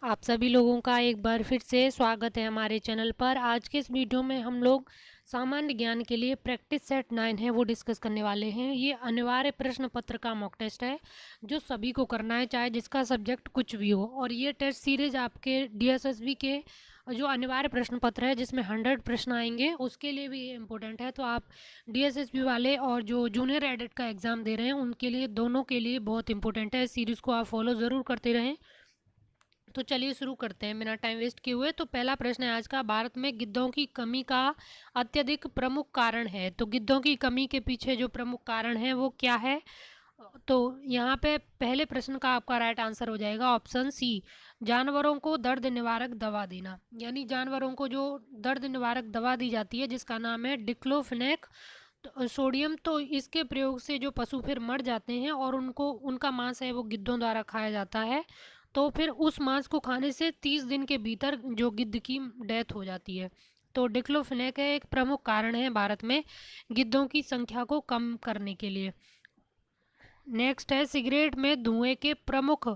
आप सभी लोगों का एक बार फिर से स्वागत है हमारे चैनल पर। आज के इस वीडियो में हम लोग सामान्य ज्ञान के लिए प्रैक्टिस सेट 9 है वो डिस्कस करने वाले हैं। ये अनिवार्य प्रश्न पत्र का मॉक टेस्ट है जो सभी को करना है, चाहे जिसका सब्जेक्ट कुछ भी हो। और ये टेस्ट सीरीज आपके डीएसएसबी के जो अनिवार्य प्रश्न पत्र है जिसमें 100 प्रश्न आएंगे उसके लिए भी ये इम्पोर्टेंट है। तो आप डीएसएसबी वाले और जो जूनियर एडिट का एग्ज़ाम दे रहे हैं उनके लिए, दोनों के लिए बहुत इंपॉर्टेंट है। इस सीरीज़ को आप फॉलो ज़रूर करते रहें। तो चलिए शुरू करते हैं बिना टाइम वेस्ट किए हुए। तो पहला प्रश्न है आज का, भारत में गिद्धों की कमी का अत्यधिक प्रमुख कारण है। तो गिद्धों की कमी के पीछे जो प्रमुख कारण है वो क्या है? तो यहाँ पे पहले प्रश्न का आपका राइट आंसर हो जाएगा ऑप्शन सी, जानवरों को दर्द निवारक दवा देना। यानी जानवरों को जो दर्द निवारक दवा दी जाती है जिसका नाम है डिक्लोफेनेक सोडियम, तो इसके प्रयोग से जो पशु फिर मर जाते हैं और उनको, उनका मांस है वो गिद्धों द्वारा खाया जाता है। तो फिर उस मांस को खाने से 30 दिन के भीतर जो गिद्ध की डेथ हो जाती है। तो डिक्लोफेनेक एक प्रमुख कारण है भारत में गिद्धों की संख्या को कम करने के लिए। नेक्स्ट है, सिगरेट में धुएं के प्रमुख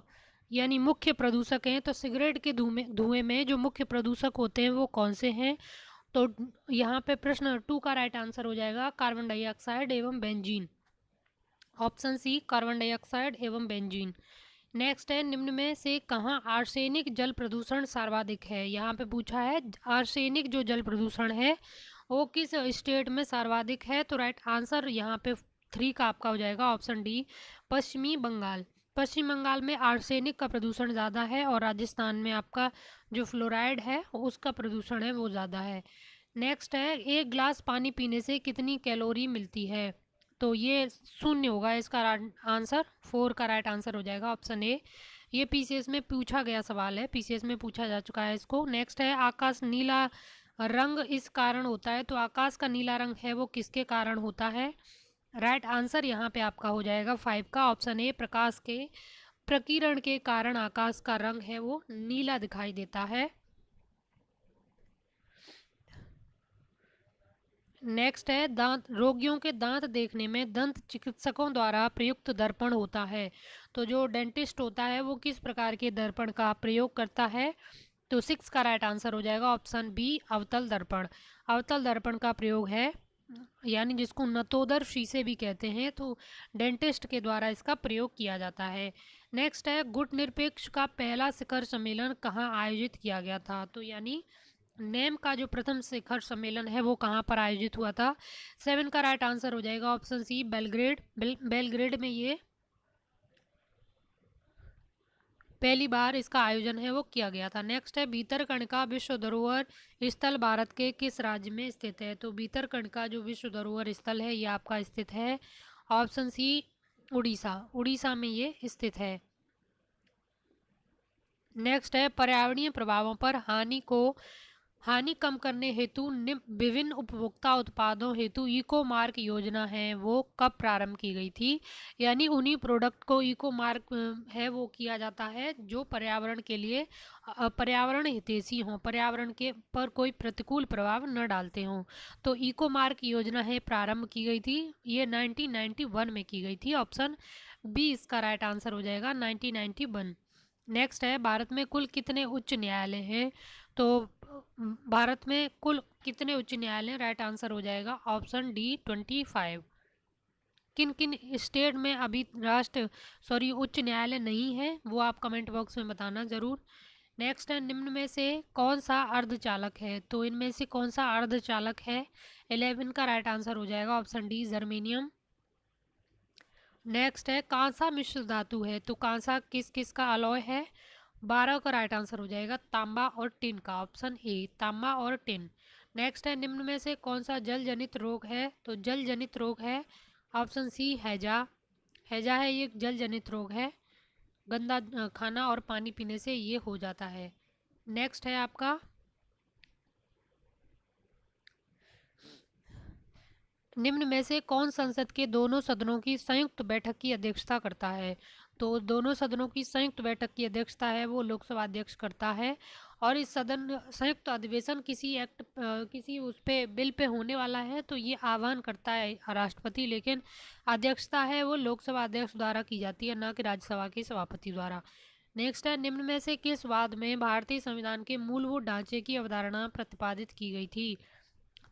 यानी मुख्य प्रदूषक हैं। तो सिगरेट के धुएं में जो मुख्य प्रदूषक होते हैं वो कौन से हैं? तो यहाँ पे प्रश्न 2 का राइट आंसर हो जाएगा कार्बन डाइऑक्साइड एवं benzene. Option C, carbon dioxide एवं बेंजीन। नेक्स्ट है, निम्न में से कहाँ आर्सेनिक जल प्रदूषण सर्वाधिक है? यहाँ पे पूछा है आर्सेनिक जो जल प्रदूषण है वो किस स्टेट में सर्वाधिक है? तो राइट आंसर यहाँ पे 3 का आपका हो जाएगा ऑप्शन डी, पश्चिमी बंगाल। पश्चिम बंगाल में आर्सेनिक का प्रदूषण ज़्यादा है और राजस्थान में आपका जो फ्लोराइड है उसका प्रदूषण है वो ज़्यादा है। नेक्स्ट है, एक गिलास पानी पीने से कितनी कैलोरी मिलती है? तो ये शून्य होगा, इसका आंसर 4 का राइट आंसर हो जाएगा ऑप्शन ए। ये पीसीएस में पूछा गया सवाल है, पीसीएस में पूछा जा चुका है इसको। नेक्स्ट है, आकाश नीला रंग इस कारण होता है। तो आकाश का नीला रंग है वो किसके कारण होता है? राइट आंसर यहाँ पे आपका हो जाएगा 5 का ऑप्शन ए, प्रकाश के प्रकीर्ण के कारण आकाश का रंग है वो नीला दिखाई देता है। नेक्स्ट है, दांत रोगियों के दांत देखने में दंत चिकित्सकों द्वारा प्रयुक्त दर्पण होता है। तो जो डेंटिस्ट होता है वो किस प्रकार के दर्पण का प्रयोग करता है? तो 6 का राइट आंसर हो जाएगा ऑप्शन बी, अवतल दर्पण। अवतल दर्पण का प्रयोग है, यानी जिसको नतोदर शीशे भी कहते हैं, तो डेंटिस्ट के द्वारा इसका प्रयोग किया जाता है। नेक्स्ट है, गुट निरपेक्ष का पहला शिखर सम्मेलन कहाँ आयोजित किया गया था? तो यानी नेम का जो प्रथम शिखर सम्मेलन है वो कहाँ पर आयोजित हुआ था? 7 का राइट आंसर हो जाएगा ऑप्शन सी, बेलग्रेड। बेलग्रेड में ये पहली बार इसका आयोजन है वो किया गया था। नेक्स्ट है, भीतरकनिका विश्व धरोहर स्थल भारत के किस राज्य में स्थित है? तो भीतरकनिका जो विश्व धरोहर स्थल है ये आपका स्थित है ऑप्शन सी, उड़ीसा। उड़ीसा में ये स्थित है। नेक्स्ट है, पर्यावरणीय प्रभावों पर हानि कम करने हेतु विभिन्न उपभोक्ता उत्पादों हेतु इको मार्क योजना है वो कब प्रारंभ की गई थी? यानी उन्हीं प्रोडक्ट को इको मार्क है वो किया जाता है जो पर्यावरण के लिए पर्यावरण हितैषी हों, पर्यावरण के पर कोई प्रतिकूल प्रभाव न डालते हों। तो इको मार्क योजना है प्रारंभ की गई थी, ये 1991 में की गई थी। ऑप्शन बी इसका राइट आंसर हो जाएगा 1991। नेक्स्ट है, भारत में कुल कितने उच्च न्यायालय हैं? तो भारत में कुल कितने उच्च न्यायालय? राइट आंसर हो जाएगा ऑप्शन डी, 25। किन किन स्टेट में अभी उच्च न्यायालय नहीं है वो आप कमेंट बॉक्स में बताना ज़रूर। नेक्स्ट है, निम्न में से कौन सा अर्धचालक है? तो इनमें से कौन सा अर्धचालक है? 11 का राइट आंसर हो जाएगा ऑप्शन डी, जर्मेनियम। नेक्स्ट है, कांसा मिश्र धातु है। तो कांसा किस किस का अलॉय है? 12 का राइट आंसर हो जाएगा तांबा और टिन का, ऑप्शन ए, तांबा और टिन। नेक्स्ट है, निम्न में से कौन सा जल जनित रोग है? तो जल जनित रोग है ऑप्शन सी, हैजा। हैजा है ये जल जनित रोग है, गंदा खाना और पानी पीने से ये हो जाता है। नेक्स्ट है आपका, निम्न में से कौन संसद के दोनों सदनों की संयुक्त बैठक की अध्यक्षता करता है? तो दोनों सदनों की संयुक्त बैठक की अध्यक्षता है वो लोकसभा अध्यक्ष करता है। और इस सदन संयुक्त अधिवेशन किसी एक्ट किसी उस पे बिल पे होने वाला है तो ये आह्वान करता है राष्ट्रपति, लेकिन अध्यक्षता है वो लोकसभा अध्यक्ष द्वारा की जाती है, ना कि राज्यसभा के सभापति द्वारा। नेक्स्ट है, निम्न में से किस वाद में भारतीय संविधान के मूलभूत ढांचे की अवधारणा प्रतिपादित की गई थी?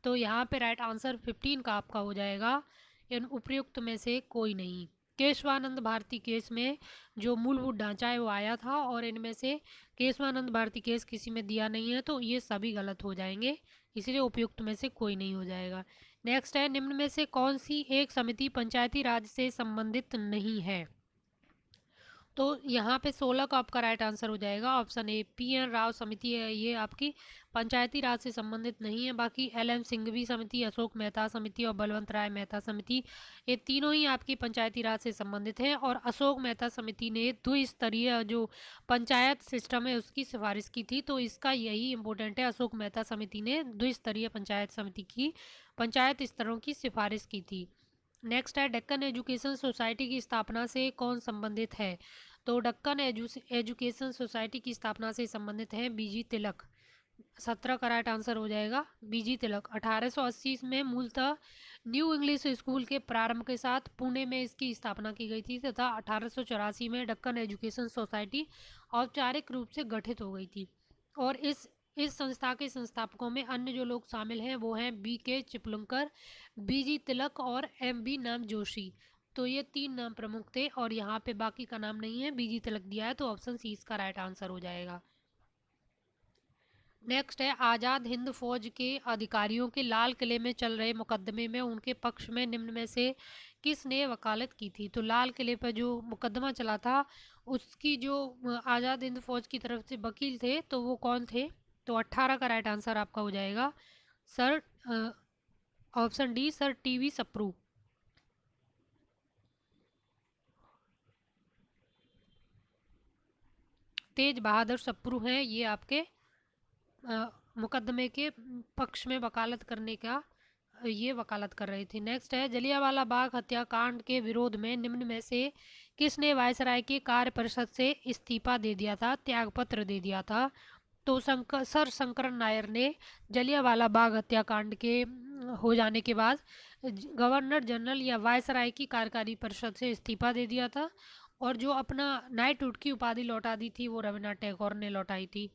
तो यहाँ पे राइट आंसर 15 का आपका हो जाएगा, इन उपयुक्त में से कोई नहीं। केशवानंद भारती केस में जो मूलभूत ढांचा है वो आया था, और इनमें से केशवानंद भारती केस किसी में दिया नहीं है, तो ये सभी गलत हो जाएंगे, इसलिए उपयुक्त में से कोई नहीं हो जाएगा। नेक्स्ट है, निम्न में से कौन सी एक समिति पंचायती राज से संबंधित नहीं है? तो यहाँ पे 16 का आपका राइट आंसर हो जाएगा ऑप्शन ए, पी.एन. राव समिति है, ये आपकी पंचायती राज से संबंधित नहीं है। बाकी एल.एम. सिंघवी समिति, अशोक मेहता समिति और बलवंत राय मेहता समिति, ये तीनों ही आपकी पंचायती राज से संबंधित हैं। और अशोक मेहता समिति ने द्विस्तरीय जो पंचायत सिस्टम है उसकी सिफारिश की थी, तो इसका यही इंपॉर्टेंट है, अशोक मेहता समिति ने द्विस्तरीय पंचायत समिति की पंचायत स्तरों की सिफारिश की थी। नेक्स्ट है, डेक्कन एजुकेशन सोसाइटी की स्थापना से कौन संबंधित है? तो डेक्कन एजुकेशन सोसाइटी की स्थापना से संबंधित है बीजी तिलक। 17 का राइट आंसर हो जाएगा बीजी तिलक। 1880 में मूलतः न्यू इंग्लिश स्कूल के प्रारंभ के साथ पुणे में इसकी स्थापना की गई थी, तथा 1884 में डेक्कन एजुकेशन सोसाइटी औपचारिक रूप से गठित हो गई थी। और इस संस्था के संस्थापकों में अन्य जो लोग शामिल हैं वो हैं B.K. चिपलुंकर, बीजी तिलक और M.B. नाम जोशी। तो ये 3 नाम प्रमुख थे, और यहाँ पे बाकी का नाम नहीं है, बीजी तिलक दिया है, तो ऑप्शन सी इसका राइट आंसर हो जाएगा। नेक्स्ट है, आज़ाद हिंद फौज के अधिकारियों के लाल किले में चल रहे मुकदमे में उनके पक्ष में निम्न में से किसने वकालत की थी? तो लाल किले पर जो मुकदमा चला था उसकी जो आज़ाद हिंद फौज की तरफ से वकील थे, तो वो कौन थे? तो 18 का राइट आंसर आपका हो जाएगा sir, option D, sir T B. Sapru. Tej Bahadur Sapru हैं ये आपके मुकदमे के पक्ष में वकालत करने का ये वकालत कर रही थी। नेक्स्ट है, जलियांवाला बाग हत्याकांड के विरोध में निम्न में से किसने वायसराय की कार्य परिषद से इस्तीफा दे दिया था, त्यागपत्र दे दिया था? तो सर शंकरन नायर ने जलियांवाला बाग हत्याकांड के हो जाने के बाद गवर्नर जनरल या वायसराय की कार्यकारी परिषद से इस्तीफा दे दिया था, और जो अपना नाइटहुड की उपाधि लौटा दी थी वो रविन्द्रनाथ टैगोर ने लौटाई थी।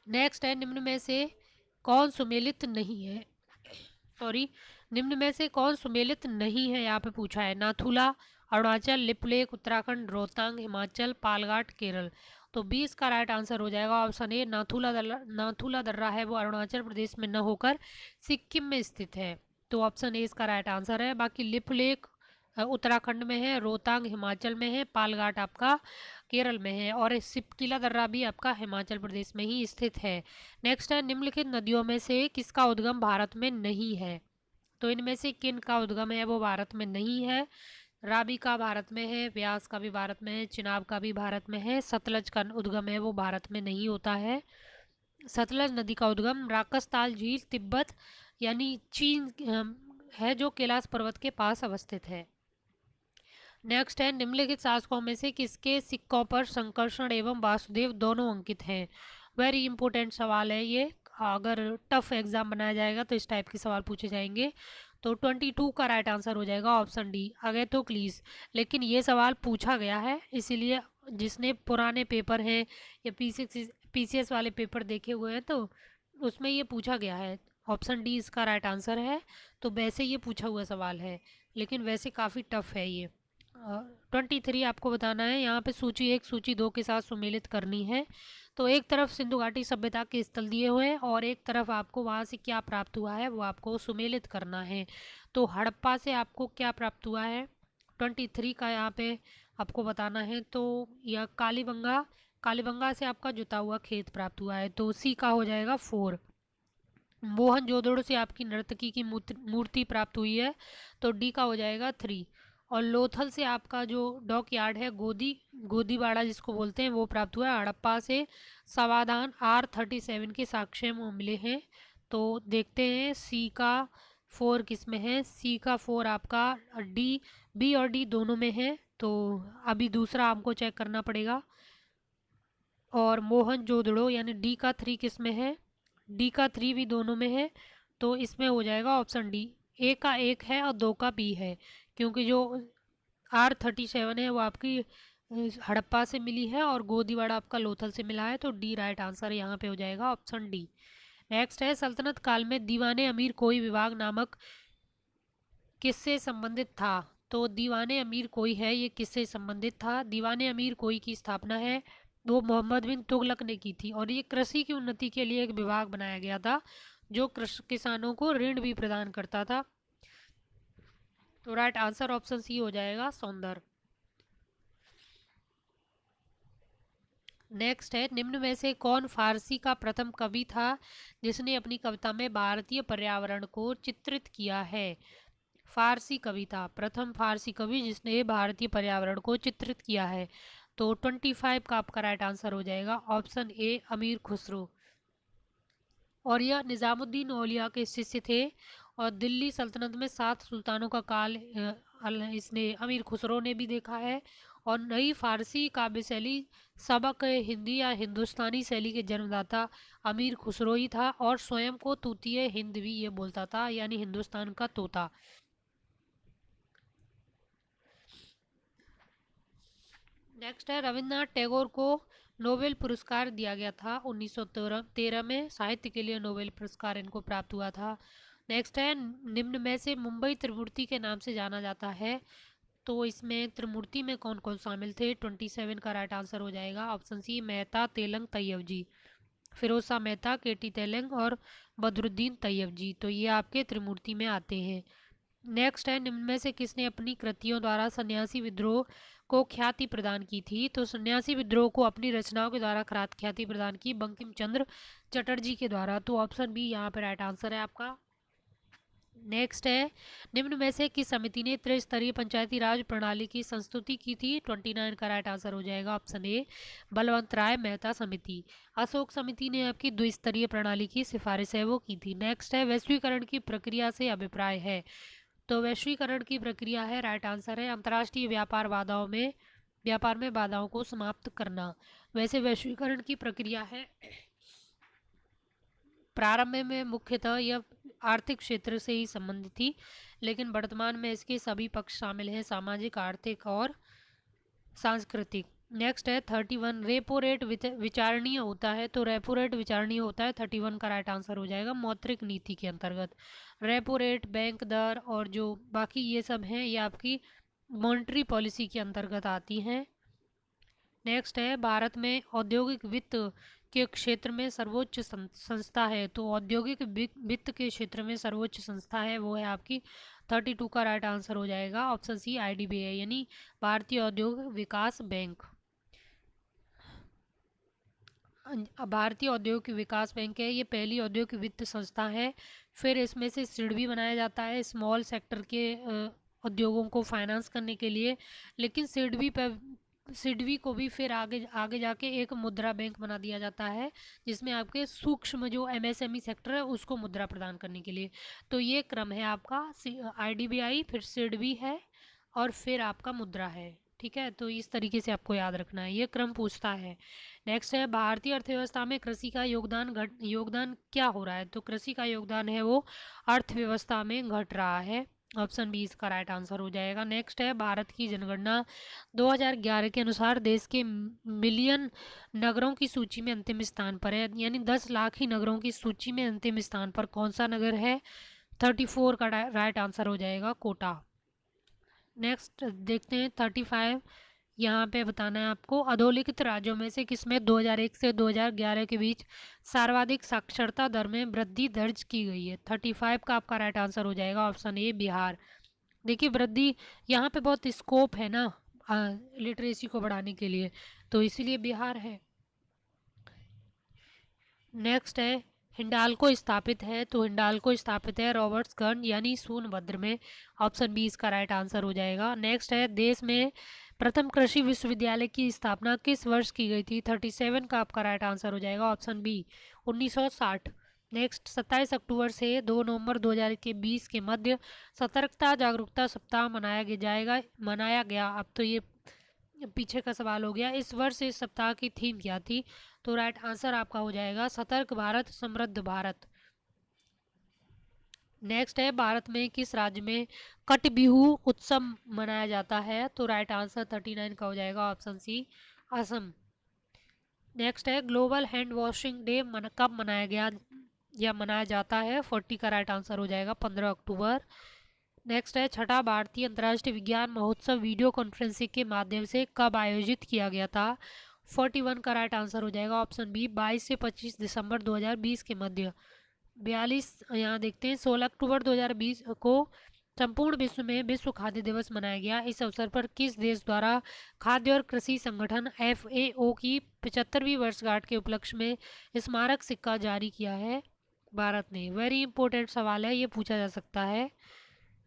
नेक्स्ट है, निम्न में से कौन सुमेलित नहीं है? सॉरी, निम्न में से कौन सुमेलित नहीं है यहाँ पे पूछा है? नाथुला अरुणाचल, लिपुलेख उत्तराखंड, रोहतांग हिमाचल, पालघाट केरल। तो 20 का राइट आंसर हो जाएगा ऑप्शन ए, नाथुला दर्रा है वो अरुणाचल प्रदेश में न होकर सिक्किम में स्थित है, तो ऑप्शन ए इसका राइट आंसर है। बाकी लिपुलेख उत्तराखंड में है, रोहतांग हिमाचल में है, पालघाट आपका केरल में है, और सिपकिला दर्रा भी आपका हिमाचल प्रदेश में ही स्थित है। नेक्स्ट है, निम्नलिखित नदियों में से किसका उद्गम भारत में नहीं है? तो इनमें से किन का उद्गम है वो भारत में नहीं है? रावी का भारत में है, व्यास का भी भारत में है, चिनाब का भी भारत में है, सतलज का उद्गम है वो भारत में नहीं होता है। सतलज नदी का उद्गम राकसताल झील तिब्बत यानी चीन है, जो कैलाश पर्वत के पास अवस्थित है। नेक्स्ट है, निम्नलिखित शासकों में से किसके सिक्कों पर संकर्षण एवं वासुदेव दोनों अंकित हैं? वेरी इंपॉर्टेंट सवाल है ये, अगर टफ एग्जाम बनाया जाएगा तो इस टाइप के सवाल पूछे जाएंगे। तो 22 का राइट आंसर हो जाएगा ऑप्शन डी, अगे तो प्लीज़। लेकिन ये सवाल पूछा गया है, इसीलिए जिसने पुराने पेपर हैं या पीसीएस वाले पेपर देखे हुए हैं तो उसमें ये पूछा गया है, ऑप्शन डी इसका राइट आंसर है। तो वैसे ये पूछा हुआ सवाल है, लेकिन वैसे काफ़ी टफ है ये। 23 आपको बताना है, यहाँ पे सूची 1 सूची 2 के साथ सुमेलित करनी है। तो एक तरफ सिंधु घाटी सभ्यता के स्थल दिए हुए हैं, और एक तरफ आपको वहाँ से क्या प्राप्त हुआ है वो आपको सुमेलित करना है। तो हड़प्पा से आपको क्या प्राप्त हुआ है 23 का यहाँ पे आपको बताना है। तो यह कालीबंगा से आपका जुता हुआ खेत प्राप्त हुआ है, तो सी का हो जाएगा 4। मोहनजोदड़ो से आपकी नर्तकी की मूर्ति प्राप्त हुई है, तो डी का हो जाएगा 3। और लोथल से आपका जो डॉक यार्ड है गोदीवाड़ा जिसको बोलते हैं वो प्राप्त हुआ है। हड़प्पा से समाधान R37 के साक्ष्य मिले हैं, तो देखते हैं सी का 4 किस में है। सी का 4 आपका डी, बी और डी दोनों में है, तो अभी दूसरा हमको चेक करना पड़ेगा। और मोहनजोदड़ो यानी डी का 3 किस में है? डी का 3 भी दोनों में है, तो इसमें हो जाएगा ऑप्शन डी। ए का 1 है और 2 का बी है, क्योंकि जो R37 है वो आपकी हड़प्पा से मिली है और गोदीवाड़ा आपका लोथल से मिला है, तो डी राइट आंसर यहाँ पे हो जाएगा ऑप्शन डी। नेक्स्ट है, सल्तनत काल में दीवाने अमीर कोई विभाग नामक किससे संबंधित था? तो दीवाने अमीर कोई है, ये किससे संबंधित था? दीवाने अमीर कोई की स्थापना है वो मोहम्मद बिन तुगलक ने की थी, और ये कृषि की उन्नति के लिए एक विभाग बनाया गया था जो किसानों को ऋण भी प्रदान करता था। तो राइट आंसर ऑप्शन सी हो जाएगा, सौंदर। नेक्स्ट है, निम्न में से कौन फारसी का प्रथम कवि था जिसने अपनी कविता में भारतीय पर्यावरण को चित्रित किया है? फारसी कवि था, प्रथम फारसी कवि जिसने भारतीय पर्यावरण को चित्रित किया है, तो 25 का आपका राइट आंसर हो जाएगा ऑप्शन ए, अमीर खुसरो। और यह निज़ामुद्दीन औलिया के शिष्य थे, और दिल्ली सल्तनत में 7 सुल्तानों का काल इसने अमीर खुसरो ने भी देखा है। और नई फारसी काव्य शैली सबक हिंदी या हिंदुस्तानी शैली के जन्मदाता अमीर खुसरो ही था, और स्वयं को तूतीय हिंद भी ये बोलता था, यानी हिंदुस्तान का तोता। नेक्स्ट है, रविंद्रनाथ टैगोर को नोबेल पुरस्कार दिया गया था 1913 में, साहित्य के लिए नोबेल पुरस्कार इनको प्राप्त हुआ था। नेक्स्ट है, निम्न में से मुंबई त्रिमूर्ति के नाम से जाना जाता है, तो इसमें त्रिमूर्ति में कौन कौन शामिल थे? 27 का राइट आंसर हो जाएगा ऑप्शन सी, मेहता, तेलंग, तैयब जी। फिरोज शाह मेहता, केटी तेलंग और बदरुद्दीन तैयब जी, तो ये आपके त्रिमूर्ति में आते हैं। नेक्स्ट है, निम्न में से किसने अपनी कृतियों द्वारा सन्यासी विद्रोह को ख्याति प्रदान की थी? तो सन्यासी विद्रोह को अपनी रचनाओं के द्वारा ख्याति प्रदान की बंकिम चंद्र चटर्जी के द्वारा, तो ऑप्शन बी यहाँ पे राइट आंसर है आपका। नेक्स्ट है, निम्न में से किस समिति ने त्रिस्तरीय पंचायती राज प्रणाली की संस्तुति की थी? 29 का राइट आंसर हो जाएगा ऑप्शन ए, बलवंत राय मेहता समिति। अशोक समिति ने आपकी द्विस्तरीय प्रणाली की सिफारिश है वो की थी। नेक्स्ट है, वैश्वीकरण की प्रक्रिया से अभिप्राय है, तो वैश्वीकरण की प्रक्रिया है राइट आंसर है अंतर्राष्ट्रीय व्यापार में बाधाओं को समाप्त करना। वैसे वैश्वीकरण की प्रक्रिया है, प्रारंभ में मुख्यतः यह आर्थिक क्षेत्र से ही संबंधित थी, लेकिन वर्तमान में इसके सभी पक्ष शामिल हैं, सामाजिक, आर्थिक और सांस्कृतिक। नेक्स्ट है 31, रेपो रेट विचारणीय होता है, तो रेपो रेट विचारणीय होता है, 31 का राइट आंसर हो जाएगा मौद्रिक नीति के अंतर्गत। रेपो रेट, बैंक दर और जो बाकी ये सब हैं ये आपकी मॉनेटरी पॉलिसी के अंतर्गत आती हैं। नेक्स्ट है, भारत में औद्योगिक वित्त के क्षेत्र में सर्वोच्च संस्था है, तो औद्योगिक वित्त के क्षेत्र में सर्वोच्च संस्था है वो है आपकी 32 का राइट आंसर हो जाएगा ऑप्शन सी, IDBI यानी भारतीय औद्योगिक विकास बैंक। भारतीय औद्योगिक विकास बैंक है, ये पहली औद्योगिक वित्त संस्था है। फिर इसमें से सिडबी बनाया जाता है स्मॉल सेक्टर के उद्योगों को फाइनेंस करने के लिए, लेकिन सिडबी को भी फिर आगे आगे जाके एक मुद्रा बैंक बना दिया जाता है, जिसमें आपके सूक्ष्म जो MSME सेक्टर है उसको मुद्रा प्रदान करने के लिए। तो ये क्रम है आपका, IDBI, फिर सिडबी है और फिर आपका मुद्रा है। ठीक है, तो इस तरीके से आपको याद रखना है, ये क्रम पूछता है। नेक्स्ट है, भारतीय अर्थव्यवस्था में कृषि का योगदान क्या हो रहा है? तो कृषि का योगदान है वो अर्थव्यवस्था में घट रहा है, ऑप्शन बी इसका राइट आंसर हो जाएगा। नेक्स्ट है, भारत की जनगणना 2011 के अनुसार देश के मिलियन नगरों की सूची में अंतिम स्थान पर है, यानी 10 लाख ही नगरों की सूची में अंतिम स्थान पर कौन सा नगर है? 34 का राइट आंसर हो जाएगा कोटा। नेक्स्ट देखते हैं 35, यहाँ पे बताना है आपको, अधोलिखित राज्यों में से किसमें 2001 से 2011 के बीच सर्वाधिक साक्षरता दर में वृद्धि दर्ज की गई है? 35 का आपका राइट आंसर हो जाएगा ऑप्शन ए, बिहार। देखिए वृद्धि यहाँ पे बहुत स्कोप है ना लिटरेसी को बढ़ाने के लिए, तो इसीलिए बिहार है। नेक्स्ट है, हिंडाल्को स्थापित है, तो हिंडाल्को स्थापित है रॉबर्ट्सगंज यानी सोनभद्र में, ऑप्शन बी इसका राइट आंसर हो जाएगा। नेक्स्ट है, देश में प्रथम कृषि विश्वविद्यालय की स्थापना किस वर्ष की गई थी? 37 का आपका राइट आंसर हो जाएगा ऑप्शन बी, 1960। नेक्स्ट, 27 अक्टूबर से 2 नवंबर 2020 के मध्य सतर्कता जागरूकता सप्ताह मनाया गया। अब तो ये पीछे का सवाल हो गया, इस वर्ष इस सप्ताह की थीम क्या थी? तो राइट आंसर आपका हो जाएगा सतर्क भारत समृद्ध भारत। नेक्स्ट है भारत में किस राज्य में कट बिहू उत्सव मनाया जाता है? तो राइट आंसर 39 का हो जाएगा ऑप्शन सी, असम। नेक्स्ट है ग्लोबल हैंड वॉशिंग डे कब मनाया गया या मनाया जाता है? 40 का राइट आंसर हो जाएगा 15 अक्टूबर। नेक्स्ट है छठा भारतीय अंतर्राष्ट्रीय विज्ञान महोत्सव वीडियो कॉन्फ्रेंसिंग के माध्यम से कब आयोजित किया गया था? 41 का राइट आंसर हो जाएगा ऑप्शन बी, 22 से 25 दिसंबर 2020 के मध्य। 42 यहाँ देखते हैं, 16 अक्टूबर 2020 को संपूर्ण विश्व में विश्व खाद्य दिवस मनाया गया। इस अवसर पर किस देश द्वारा खाद्य और कृषि संगठन FAO की 75वीं वर्षगांठ के उपलक्ष्य में स्मारक सिक्का जारी किया है? भारत ने। वेरी इंपॉर्टेंट सवाल है, ये पूछा जा सकता है।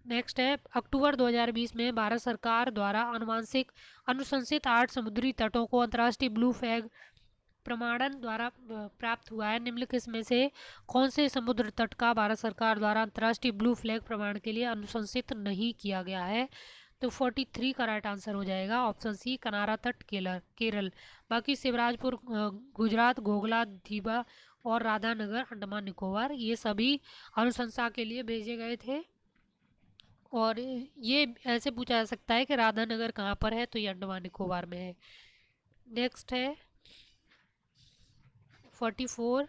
नेक्स्ट है अक्टूबर 2020 में भारत सरकार द्वारा अनुवांशिक अनुशंसित 8 समुद्री तटों को अंतर्राष्ट्रीय ब्लू फ्लैग प्रमाणन द्वारा प्राप्त हुआ है। निम्नलिखित में से कौन से समुद्र तट का भारत सरकार द्वारा अंतर्राष्ट्रीय ब्लू फ्लैग प्रमाण के लिए अनुशंसित नहीं किया गया है? तो 43 का राइट आंसर हो जाएगा ऑप्शन सी, कनारा तट केरल। बाकी शिवराजपुर गुजरात, घोघला दीवा और राधानगर अंडमान निकोबार, ये सभी अनुशंसा के लिए भेजे गए थे। और ये ऐसे पूछा जा सकता है कि राधानगर कहाँ पर है? तो ये अंडमान निकोबार में है। नेक्स्ट है 44,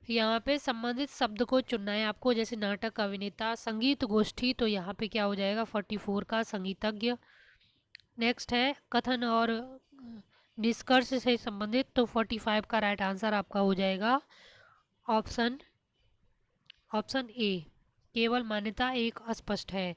यहाँ पे संबंधित शब्द को चुनना है आपको, जैसे नाटक, अभिनेता, संगीत गोष्ठी, तो यहाँ पे क्या हो जाएगा 44 का संगीतज्ञ। नेक्स्ट है कथन और निष्कर्ष से संबंधित, तो 45 का राइट आंसर आपका हो जाएगा ऑप्शन ए, केवल मान्यता एक अस्पष्ट है।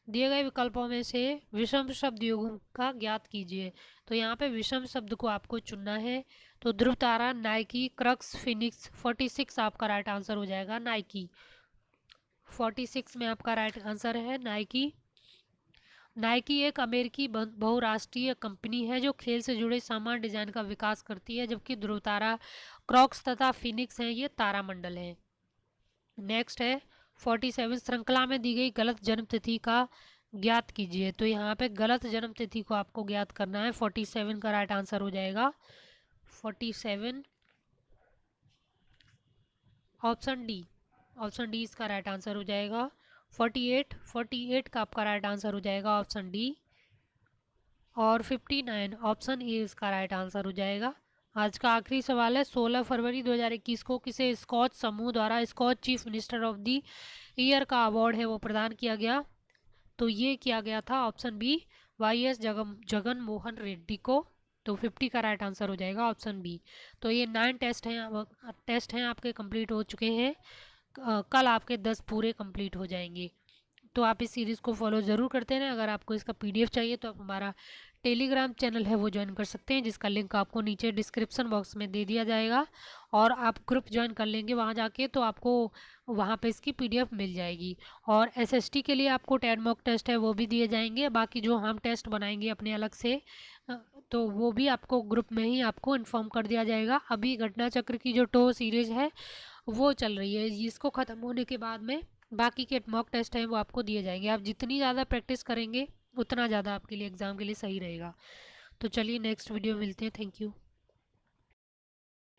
दिए गए विकल्पों में से विषम शब्द युग्म का ज्ञात कीजिए। तो यहाँ पे विषम शब्द को आपको चुनना है। तो ध्रुव तारा, नाइकी, क्रक्स, फिनिक्स। 46 आपका राइट आंसर हो जाएगा नाइकी। 46 में आपका राइट आंसर है नाइकी। नाइकी एक अमेरिकी बहुराष्ट्रीय कंपनी है जो खेल से जुड़े सामान डिजाइन का विकास करती है, जबकि ध्रुव तारा, क्रॉक्स तथा फिनिक्स हैं ये तारामंडल हैं। नेक्स्ट है 47, श्रृंखला में दी गई गलत जन्म तिथि का ज्ञात कीजिए। तो यहाँ पे गलत जन्म तिथि को आपको ज्ञात करना है। 47 का राइट आंसर हो जाएगा 47, ऑप्शन डी। ऑप्शन डी इसका राइट आंसर हो जाएगा। 48 का आपका राइट आंसर हो जाएगा ऑप्शन डी। और 59 ऑप्शन ए इसका राइट आंसर हो जाएगा। आज का आखिरी सवाल है 16 फरवरी 2021 को किसे स्कॉच समूह द्वारा Skoch chief minister of the year का अवार्ड है वो प्रदान किया गया? तो ये किया गया था option B, YS Jagan Mohan Reddy को। तो 50 का राइट आंसर हो जाएगा ऑप्शन बी। तो ये 9 टेस्ट हैं आपके कंप्लीट हो चुके हैं। कल आपके 10 पूरे कंप्लीट हो जाएंगे। तो आप इस सीरीज़ को फॉलो ज़रूर करते रहें। अगर आपको इसका PDF चाहिए तो आप हमारा टेलीग्राम चैनल है वो ज्वाइन कर सकते हैं, जिसका लिंक आपको नीचे डिस्क्रिप्शन बॉक्स में दे दिया जाएगा। और आप ग्रुप ज्वाइन कर लेंगे वहाँ जाके, तो आपको वहाँ पे इसकी PDF मिल जाएगी। और SST के लिए आपको 10 मॉक टेस्ट है वो भी दिए जाएंगे। बाकी जो हम टेस्ट बनाएंगे अपने अलग से, तो वो भी आपको ग्रुप में ही आपको इन्फॉर्म कर दिया जाएगा। अभी घटना चक्र की जो टो सीरीज़ है वो चल रही है, इसको ख़त्म होने के बाद में बाकी के मॉक टेस्ट हैं वो आपको दिए जाएंगे। आप जितनी ज़्यादा प्रैक्टिस करेंगे उतना ज़्यादा आपके लिए एग्ज़ाम के लिए सही रहेगा। तो चलिए नेक्स्ट वीडियो मिलते हैं। Thank you.